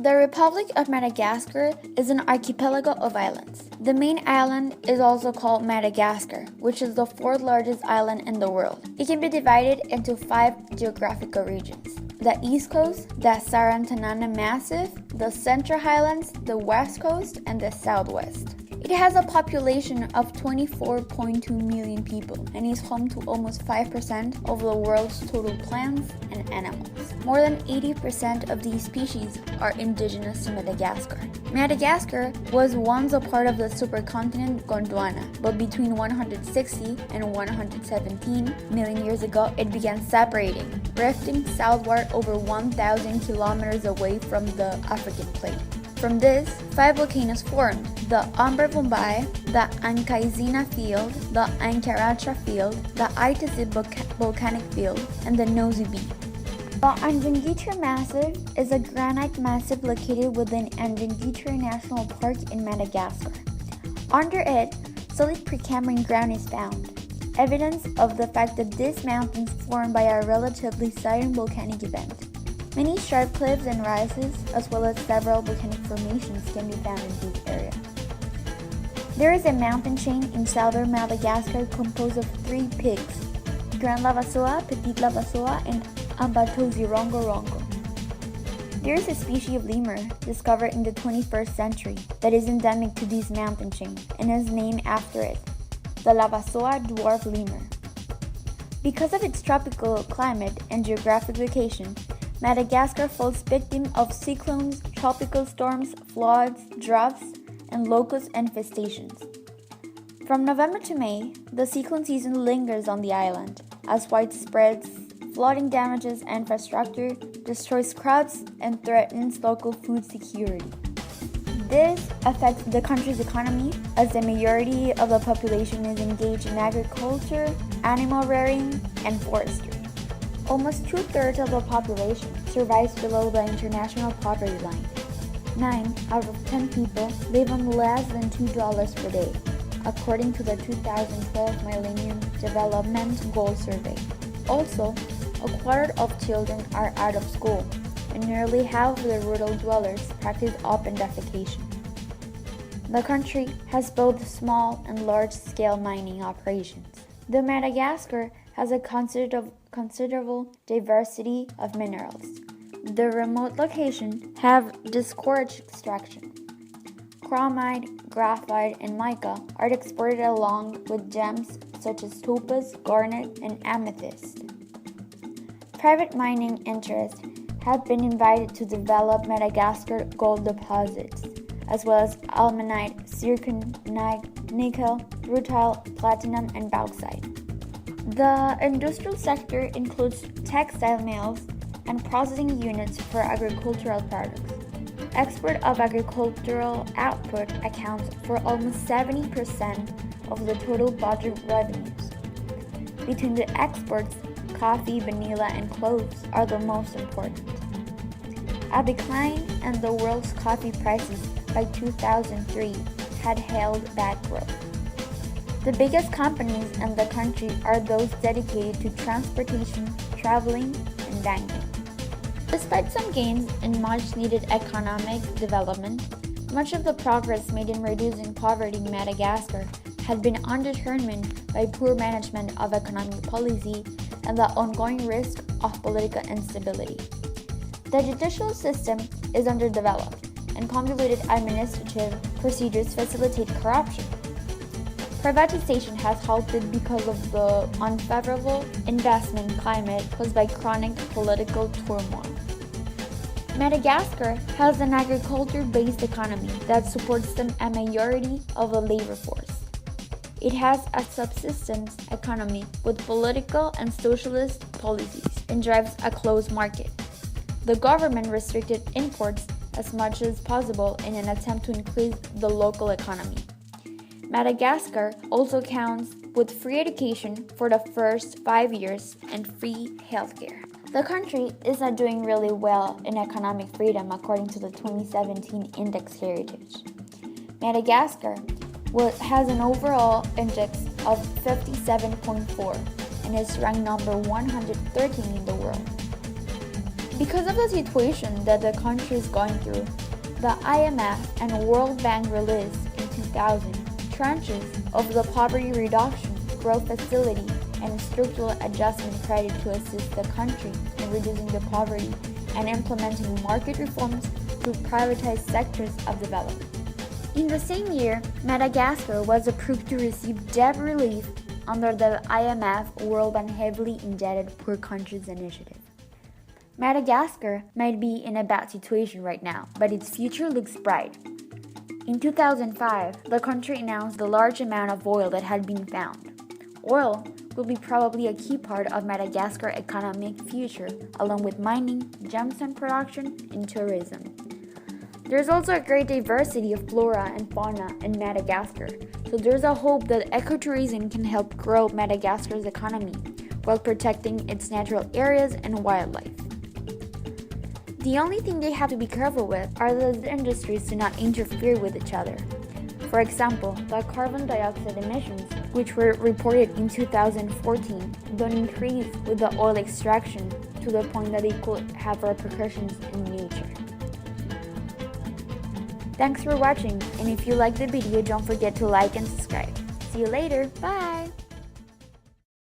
The Republic of Madagascar is an archipelago of islands. The main island is also called Madagascar, which is the fourth largest island in the world. It can be divided into 5 geographical regions: the East Coast, the Sarantanana Massif, the Central Highlands, the West Coast, and the Southwest. It has a population of 24.2 million people and is home to almost 5% of the world's total plants and animals. More than 80% of these species are indigenous to Madagascar. Madagascar was once a part of the supercontinent Gondwana, but between 160 and 117 million years ago, it began separating, drifting southward over 1,000 kilometers away from the African plate. From this, 5 volcanoes formed: the Umbervumbai, the Ankaizina Field, the Ankaracha Field, the Itase Volcanic Field, and the Nozubi. The Anjangitra Massif is a granite massif located within Anjangitra National Park in Madagascar. Under it, solid Precambrian ground is found, evidence of the fact that this mountain is formed by a relatively sudden volcanic event. Many sharp cliffs and rises, as well as several volcanic formations, can be found in this area. There is a mountain chain in southern Madagascar composed of 3 peaks: Grand Lavasoa, Petit Lavasoa, and Ambatozirongo. There is a species of lemur discovered in the 21st century that is endemic to this mountain chain and is named after it, the Lavasoa dwarf lemur. Because of its tropical climate and geographic location, Madagascar falls victim of cyclones, tropical storms, floods, droughts, and locust infestations. From November to May, the cyclone season lingers on the island as widespread flooding damages infrastructure, destroys crops, and threatens local food security. This affects the country's economy as the majority of the population is engaged in agriculture, animal rearing, and forestry. Almost 2/3 of the population survives below the international poverty line. 9 out of 10 people live on less than $2 per day, according to the 2012 Millennium Development Goal Survey. Also, a quarter of children are out of school, and nearly half of the rural dwellers practice open defecation. The country has both small and large-scale mining operations. Though Madagascar has a considerable diversity of minerals, the remote locations have discouraged extraction. Chromite, graphite, and mica are exported along with gems such as topaz, garnet, and amethyst. Private mining interests have been invited to develop Madagascar gold deposits, as well as almanite, zircon, nickel, rutile, platinum, and bauxite. The industrial sector includes textile mills and processing units for agricultural products. Export of agricultural output accounts for almost 70% of the total budget revenues. Between the exports, coffee, vanilla, and cloves are the most important. A decline in the world's coffee prices by 2003 had held back growth. The biggest companies in the country are those dedicated to transportation, traveling, and banking. Despite some gains in much-needed economic development, much of the progress made in reducing poverty in Madagascar had been undetermined by poor management of economic policy and the ongoing risk of political instability. The judicial system is underdeveloped, and convoluted administrative procedures facilitate corruption. Privatization has halted because of the unfavorable investment climate caused by chronic political turmoil. Madagascar has an agriculture-based economy that supports a majority of the labor force. It has a subsistence economy with political and socialist policies and drives a closed market. The government restricted imports as much as possible in an attempt to increase the local economy. Madagascar also counts with free education for the first 5 years and free healthcare. The country is not doing really well in economic freedom according to the 2017 Index Heritage. Madagascar has an overall index of 57.4 and is ranked number 113 in the world. Because of the situation that the country is going through, the IMF and World Bank released in 2000 tranches of the Poverty Reduction, Growth Facility, and Structural Adjustment Credit to assist the country in reducing the poverty and implementing market reforms to privatize sectors of development. In the same year, Madagascar was approved to receive debt relief under the IMF World Bank Heavily Indebted Poor Countries Initiative. Madagascar might be in a bad situation right now, but its future looks bright. In 2005, the country announced the large amount of oil that had been found. Oil will be probably a key part of Madagascar's economic future, along with mining, gemstone production, and tourism. There's also a great diversity of flora and fauna in Madagascar, so there's a hope that ecotourism can help grow Madagascar's economy while protecting its natural areas and wildlife. The only thing they have to be careful with are those industries do not interfere with each other. For example, the carbon dioxide emissions, which were reported in 2014, don't increase with the oil extraction to the point that they could have repercussions in nature. Thanks for watching, and if you liked the video, don't forget to like and subscribe. See you later, bye!